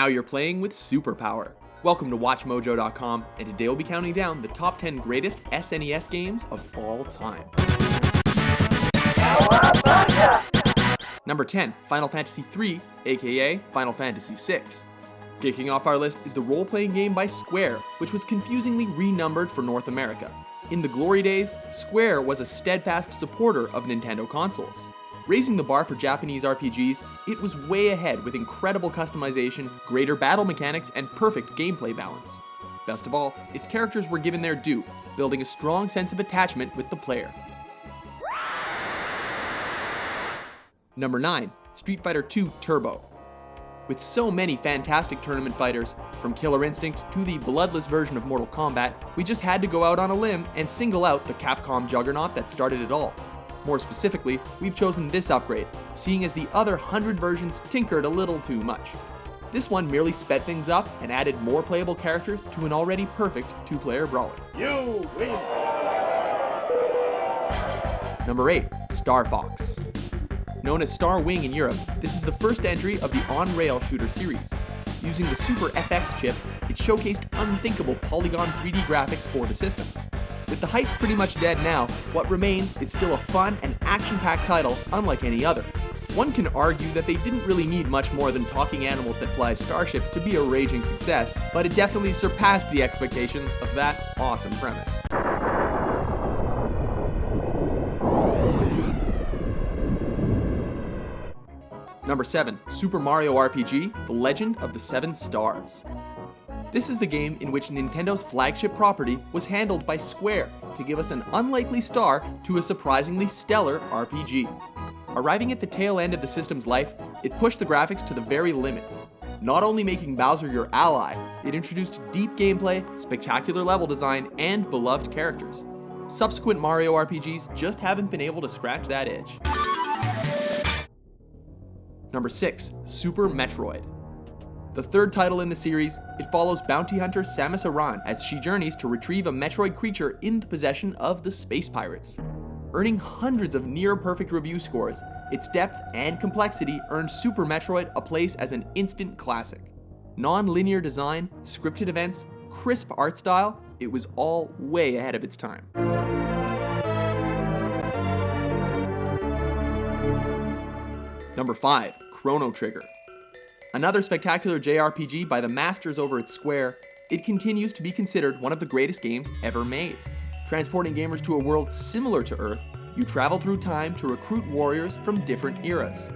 Now you're playing with superpower. Welcome to WatchMojo.com, and today we'll be counting down the top 10 greatest SNES games of all time. Number 10, Final Fantasy III, aka Final Fantasy VI. Kicking off our list is the role-playing game by Square, which was confusingly renumbered for North America. In the glory days, Square was a steadfast supporter of Nintendo consoles. Raising the bar for Japanese RPGs, it was way ahead with incredible customization, greater battle mechanics, and perfect gameplay balance. Best of all, its characters were given their due, building a strong sense of attachment with the player. Number 9, Street Fighter II Turbo. With so many fantastic tournament fighters, from Killer Instinct to the bloodless version of Mortal Kombat, we just had to go out on a limb and single out the Capcom juggernaut that started it all. More specifically, we've chosen this upgrade, seeing as the other 100 versions tinkered a little too much. This one merely sped things up and added more playable characters to an already perfect two-player brawler. You win! Number 8, Star Fox. Known as Star Wing in Europe, this is the first entry of the on-rail shooter series. Using the Super FX chip, it showcased unthinkable polygon 3D graphics for the system. With the hype pretty much dead now, what remains is still a fun and action-packed title unlike any other. One can argue that they didn't really need much more than talking animals that fly starships to be a raging success, but it definitely surpassed the expectations of that awesome premise. Number 7, Super Mario RPG, The Legend of the Seven Stars. This is the game in which Nintendo's flagship property was handled by Square to give us an unlikely star to a surprisingly stellar RPG. Arriving at the tail end of the system's life, it pushed the graphics to the very limits. Not only making Bowser your ally, it introduced deep gameplay, spectacular level design, and beloved characters. Subsequent Mario RPGs just haven't been able to scratch that itch. Number 6, Super Metroid. The third title in the series, it follows bounty hunter Samus Aran as she journeys to retrieve a Metroid creature in the possession of the space pirates. Earning hundreds of near-perfect review scores, its depth and complexity earned Super Metroid a place as an instant classic. Non-linear design, scripted events, crisp art style, it was all way ahead of its time. Number 5, Chrono Trigger. Another spectacular JRPG by the masters over at Square, it continues to be considered one of the greatest games ever made. Transporting gamers to a world similar to Earth, you travel through time to recruit warriors from different eras.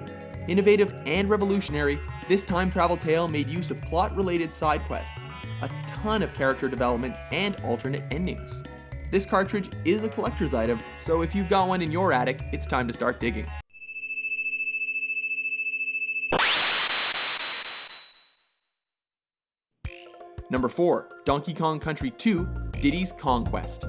Innovative and revolutionary, this time travel tale made use of plot-related side quests, a ton of character development, and alternate endings. This cartridge is a collector's item, so if you've got one in your attic, it's time to start digging. Number 4, Donkey Kong Country 2, Diddy's Kong Quest.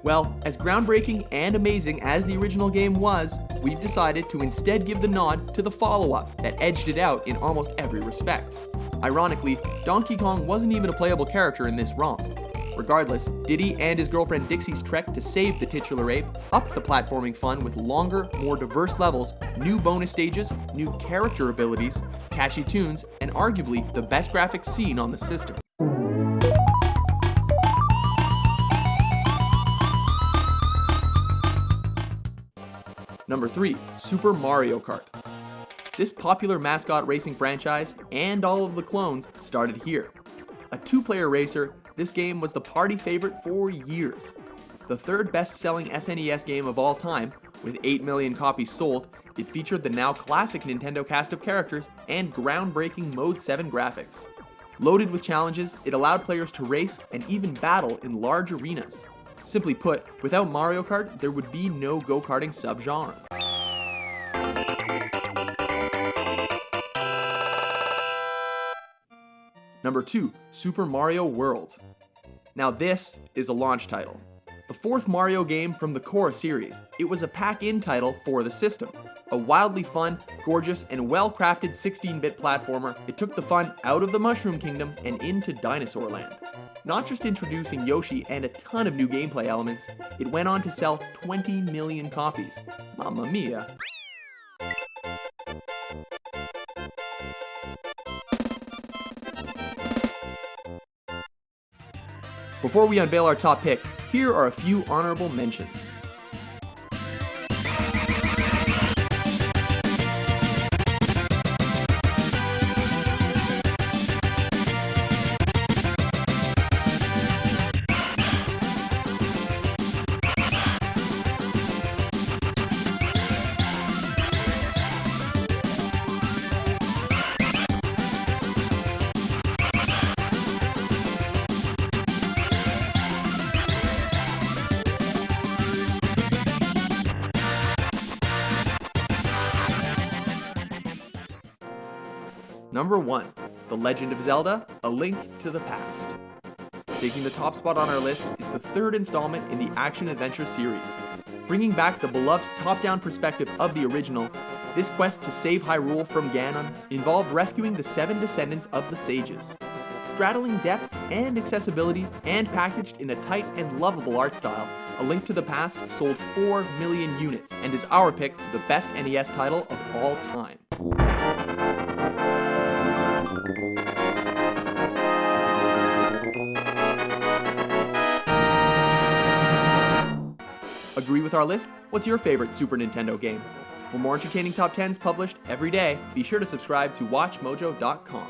Well, as groundbreaking and amazing as the original game was, we've decided to instead give the nod to the follow-up that edged it out in almost every respect. Ironically, Donkey Kong wasn't even a playable character in this ROM. Regardless, Diddy and his girlfriend Dixie's trek to save the titular ape upped the platforming fun with longer, more diverse levels, new bonus stages, new character abilities, catchy tunes, and arguably the best graphics seen on the system. Number 3, Super Mario Kart. This popular mascot racing franchise, and all of the clones, started here. A two-player racer, this game was the party favorite for years. The third best-selling SNES game of all time, with 8 million copies sold, it featured the now classic Nintendo cast of characters and groundbreaking Mode 7 graphics. Loaded with challenges, it allowed players to race and even battle in large arenas. Simply put, without Mario Kart, there would be no go-karting subgenre. Number 2, Super Mario World. Now this is a launch title. The fourth Mario game from the core series, it was a pack-in title for the system. A wildly fun, gorgeous, and well-crafted 16-bit platformer, it took the fun out of the Mushroom Kingdom and into Dinosaur Land. Not just introducing Yoshi and a ton of new gameplay elements, it went on to sell 20 million copies. Mamma mia. Before we unveil our top pick, here are a few honorable mentions. Number 1, The Legend of Zelda: A Link to the Past. Taking the top spot on our list is the third installment in the action-adventure series. Bringing back the beloved top-down perspective of the original, this quest to save Hyrule from Ganon involved rescuing the 7 descendants of the sages. Straddling depth and accessibility and packaged in a tight and lovable art style, A Link to the Past sold 4 million units and is our pick for the best NES title of all time. Agree with our list? What's your favorite Super Nintendo game? For more entertaining top 10s published every day, be sure to subscribe to WatchMojo.com.